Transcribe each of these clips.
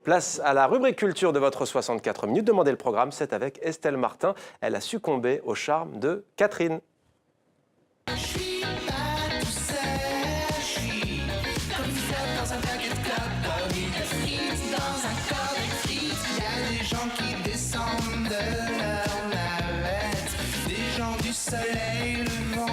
Place à la rubrique culture de votre 64 minutes. Demandez le programme, c'est avec Estelle Martin. Elle a succombé au charme de Catherine. Soleil levant,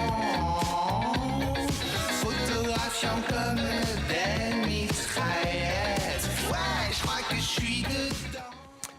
photographiant comme des mitraillettes. Ouais, je crois que je suis dedans.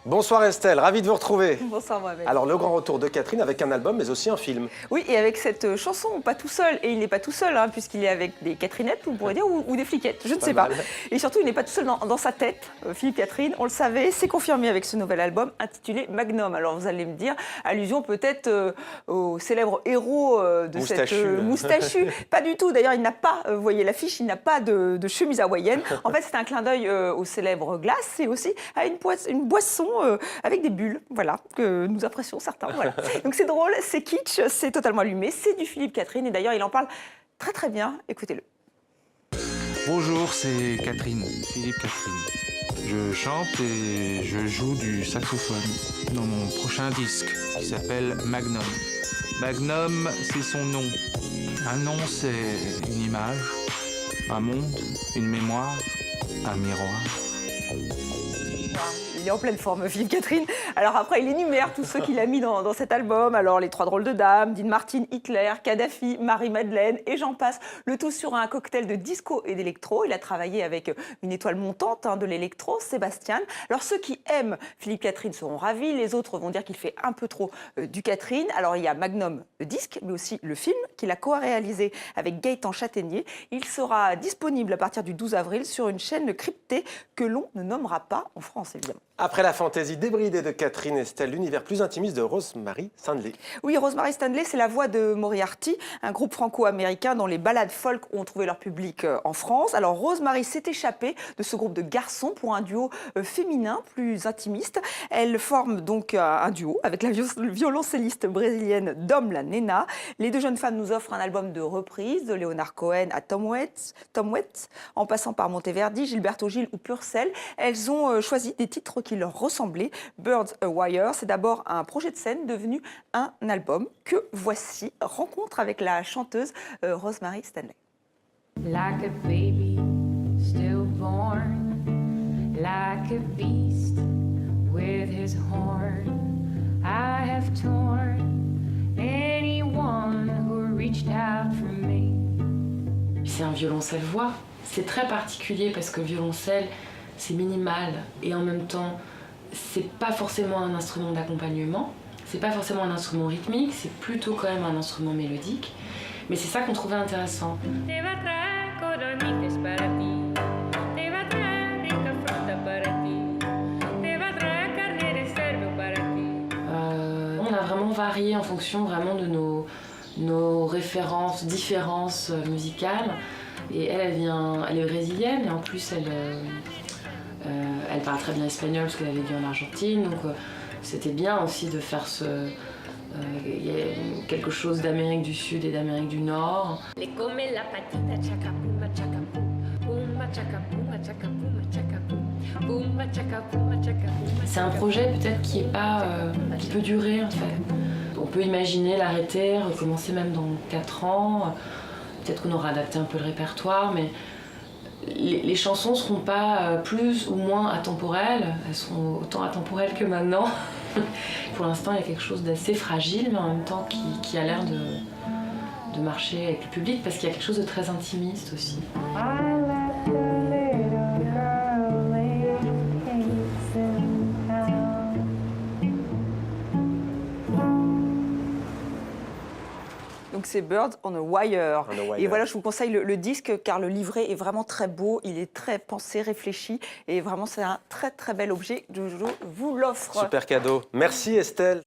Bonsoir Estelle, ravi de vous retrouver. Bonsoir Mohamed. Alors le grand retour de Catherine avec un album mais aussi un film. Oui, et avec cette chanson, pas tout seul, et il n'est pas tout seul, hein, puisqu'il est avec des Catherinettes, on pourrait dire, ou des fliquettes, je ne sais pas. Et surtout, il n'est pas tout seul dans sa tête, Philippe Catherine, on le savait, c'est confirmé avec ce nouvel album intitulé Magnum. Alors vous allez me dire, allusion peut-être au célèbre héros de Moustachu. cette moustachu. Pas du tout, d'ailleurs il n'a pas, vous voyez l'affiche, il n'a pas de chemise hawaïenne. En fait c'est un clin d'œil au célèbre glace et aussi à une boisson avec des bulles, voilà, que nous apprécions certains. Voilà. Donc c'est drôle, c'est kitsch, c'est totalement allumé, c'est du Philippe Catherine et d'ailleurs il en parle très très bien, écoutez-le. Bonjour, c'est Catherine, Philippe Catherine. Je chante et je joue du saxophone dans mon prochain disque qui s'appelle Magnum. Magnum, c'est son nom. Un nom, c'est une image, un monde, une mémoire, un miroir. Il est en pleine forme, Philippe Catherine. Alors après, il énumère tous ceux qu'il a mis dans cet album. Alors, les trois drôles de dames, Dean Martin, Hitler, Kadhafi, Marie-Madeleine, et j'en passe. Le tout sur un cocktail de disco et d'électro. Il a travaillé avec une étoile montante de l'électro, Sébastien. Alors, ceux qui aiment Philippe Catherine seront ravis. Les autres vont dire qu'il fait un peu trop du Catherine. Alors, il y a Magnum, le disque, mais aussi le film qu'il a co-réalisé avec Gaëtan Châtaignier. Il sera disponible à partir du 12 avril sur une chaîne cryptée que l'on ne nommera pas en France, évidemment. Après la fantaisie débridée de Catherine, Estelle, l'univers plus intimiste de Rosemary Stanley. Oui, Rosemary Stanley, c'est la voix de Moriarty, un groupe franco-américain dont les ballades folk ont trouvé leur public en France. Alors Rosemary s'est échappée de ce groupe de garçons pour un duo féminin plus intimiste. Elle forme donc un duo avec la violoncelliste brésilienne Dom La Nena. Les deux jeunes femmes nous offrent un album de reprises de Leonard Cohen à Tom Waits, en passant par Monteverdi, Gilberto Gil ou Purcell. Elles ont choisi des titres qui leur ressemblaient. Birds a Wire, c'est d'abord un projet de scène devenu un album que voici, rencontre avec la chanteuse Rosemary Stanley. Like a baby still born, like a beast with his horn, I have torn anyone who reached out for me. C'est un violoncelle-voix. C'est très particulier parce que le violoncelle, c'est minimal et en même temps, c'est pas forcément un instrument d'accompagnement, c'est pas forcément un instrument rythmique, c'est plutôt quand même un instrument mélodique. Mais c'est ça qu'on trouvait intéressant. On a vraiment varié en fonction vraiment de nos références, différences musicales. Et elle est brésilienne et en plus elle parle très bien espagnol parce qu'elle avait vécu en Argentine, donc c'était bien aussi de faire il y a quelque chose d'Amérique du Sud et d'Amérique du Nord. C'est un projet peut-être qui peut durer en fait. On peut imaginer l'arrêter, recommencer même dans 4 ans. Peut-être qu'on aura adapté un peu le répertoire, mais les chansons ne seront pas plus ou moins atemporelles. Elles seront autant atemporelles que maintenant. Pour l'instant, il y a quelque chose d'assez fragile, mais en même temps qui a l'air de marcher avec le public, parce qu'il y a quelque chose de très intimiste aussi. Donc c'est Birds on a Wire. Et voilà, je vous conseille le disque car le livret est vraiment très beau, il est très pensé, réfléchi et vraiment c'est un très très bel objet. Je vous l'offre. Super cadeau. Merci Estelle.